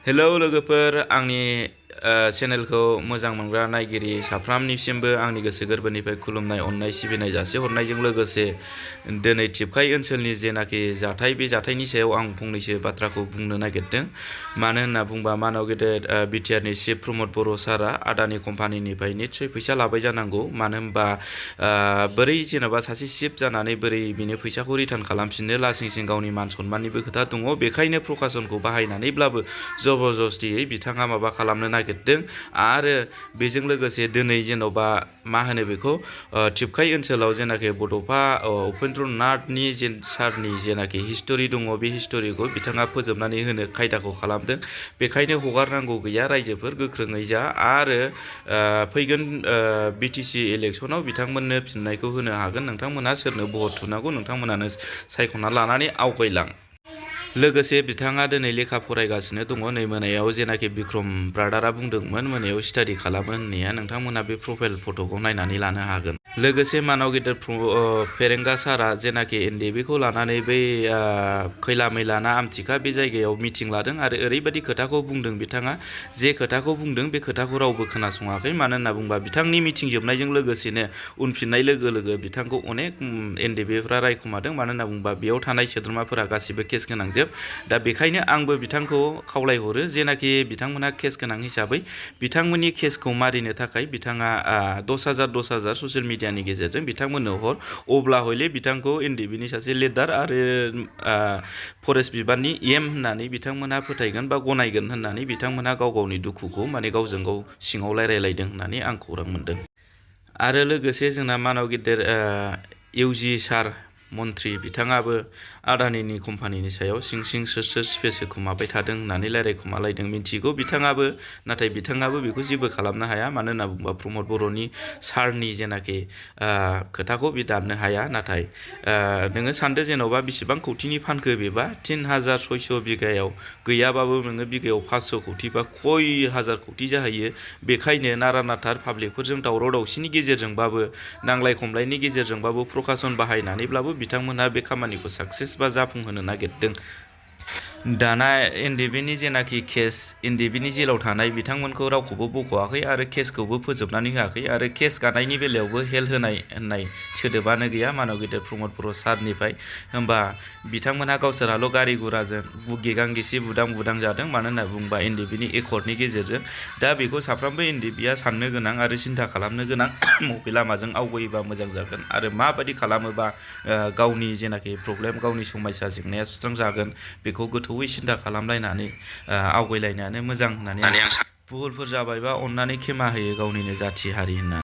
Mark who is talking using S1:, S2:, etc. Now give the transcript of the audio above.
S1: Hello लोगोफोर आंनि चेनेलखौ मोजां मोनग्रा नायगिरि साफ्रामनिसिमबो आंनि गोसो गोरबोनिफ्राय खुलुमनाय अननाय सिबिनाय जासिहरनायजों लोगोसे दिनै टिपकाइ ओनसोलनि जेनाखि जाथाय बे जाथायनि सायाव आं फंनैसो बाथ्राखौ बुंनो नागिरदों। मानो होनना बुंबा मानाव गेदेर बिटिआरनि चिफ प्रमद बर' सारा आदानि कम्पानिनिफ्राय निस्सय फैसा लाबाय जानांगौ। मानो होनबा बोरै जेनेबा सासे चिफ जानानै बोरै बिनो फैसाखौ रिटार्न खालामफिननो लासिं सिं गावनि मान सन्माननिबो खोथा दङ। बेखायनो प्रकासनखौ बाहायनानैब्लाबो जबरदस्तियै बिथाङा माबा खालामनो नागिरदों आरो बेजों लोगोसे दिनै जेन'बा मा होनो बेखौ टिपकाइ ओनसोलाव जेनाखि बड'फा उपेन्द्र नाथनि सारनि जेनाखि हिस्टरि दङ बे हिस्टरिखौ बिथाङा फोजोबनानै होनो खायदाखौ खालामदों। बेखायनो हगारनांगौ गैया रायजोफोर गोख्रोङै जा आरो फैगोन बिटिसि इलेक्सनाव बिथांमोननो फिननायखौ होनो हागोन। नोंथांमोनहा सोरनो भट थुनांगौ नोंथांमोनानो सायख'ना लानानै आवगायलां। लोगोसे बिथाङा दिनै लेखा फरायगासिनो दङ। नै मोनायाव जेनाखि बिक्रम ब्रादारा बुंदोंमोन मोनायाव स्टाडि खालामो होननाया नोंथांमोना बे प्रफाइल फट'खौ नायनानै लानो हागोन। लोगोसे मानाव गेदेर फेरेंगा सारा जेनाखि एनडिएबिखौ लानानै बै खैला मैलाना आमथिखा बे जायगायाव मिटिं लादों आरो ओरैबायदि खोथाखौ बुंदों बिथाङा जे खोथाखौ बुंदों बे खोथाखौ रावबो खोनासङाखै। मानो होनना बुंबा बिथांनि मिटिं जोबनायजों लोगोसेनो उनफिननाय लोगो लोगो बिथांखौ अनेक एनडिएबिफ्रा रायखुमादों। मानो होनना बुंबा बेयाव थानाय सोद्रोमाफोरा गासिबो केस गोनांजोब। दा बेखायनो आंबो बिथांखौ खावलायहरो जेनाखि बिथांमोनहा केस गोनां हिसाबै बिथांमोननि केसखौ मारिनो थाखाय बिथाङा 10,000 ससियेल मिडियानि गेजेरजों बिथांमोननो हर। अब्ला हयले बिथांखौ एनडिएबिनि सासे लिडार आरो फरेस्ट बिबाननि होननानै बिथांमोनहा फोथायगोन बा गनायगोन होननानै बिथांमोनहा गाव गावनि दुखुखौ माने गावजों गाव सिङाव रायलायलायदों होननानै आं खौरां मोनदों। आरो लोगोसे जोंना मानाव गेदेर इउजि सार मन्त्रि बिथाङाबो आदानिनि कम्पानिनि सायाव सिं सिं सोर स्पेस होखुमाबाय थादों होननानै रायलायखुमालायदों। मिन्थिगौ बिथाङाबो, नाथाय बिथाङाबो बेखौ जेबो खालामनो हाया। मानो होनना बुङोबा प्रमद बर'नि सारनि जेनाखि खोथाखौ बे दाननो हाया। नाथाय नोङो सानदो जेन'बा बेसेबां कौटिनि फानखो बेबा 3,600 बिगायाव गैयाबाबो नोङो बिगायाव 500 कौटि बा खय हाजार कौटि जाहैयो। बेखायनो नारा नाथार पाब्लिकफोरजों दावराव दावसिनि गेजेरजोंबाबो नांलाय खमलायनि गेजेरजोंबाबो प्रकासन बाहायनानैब्लाबो बिथांमोनहा बे खामानिखौ साक्सेस बा जाफुंहोनो नागिरदों। दाना एनडिएबिनि जेनाखि केस एनडिएबिनि जेलाव थानाय बिथांमोनखौ रावखौबो बख'वाखै आरो केसखौबो फोजोबनानै होआखै आरो केस गानायनि बेलायावबो हेल्प होननाय सोदोबानो गैया मानाव गेदेर प्रमद बर' सारनिफ्राय। होमबा बिथांमोनहा गावसोरहाल' गारि गुराजों गिगां गिसि बुदां बुदां जादों। मानो होनना बुङोबा एनडिएबिनि एकर्डनि गेजेरजों। दा बेखौ साफ्रोमबो एनडिएबिया साननो गोनां आरो सिन्था खालामनो गोनां बबे लामाजों आवगायोबा मोजां जागोन आरो माबायदि खालामोबा गावनि जेनाखि प्रब्लेम गावनि समस्या जेंनाया सुस्रांजागोन बेखौ गोथौयै सिन्था खालामलायनानै आवगायलायनायानो मोजां होननानै आं सानो। भुलफोर जाबायबा अननानै खेमा होयो गावनिनो जाथि हारि होननानै।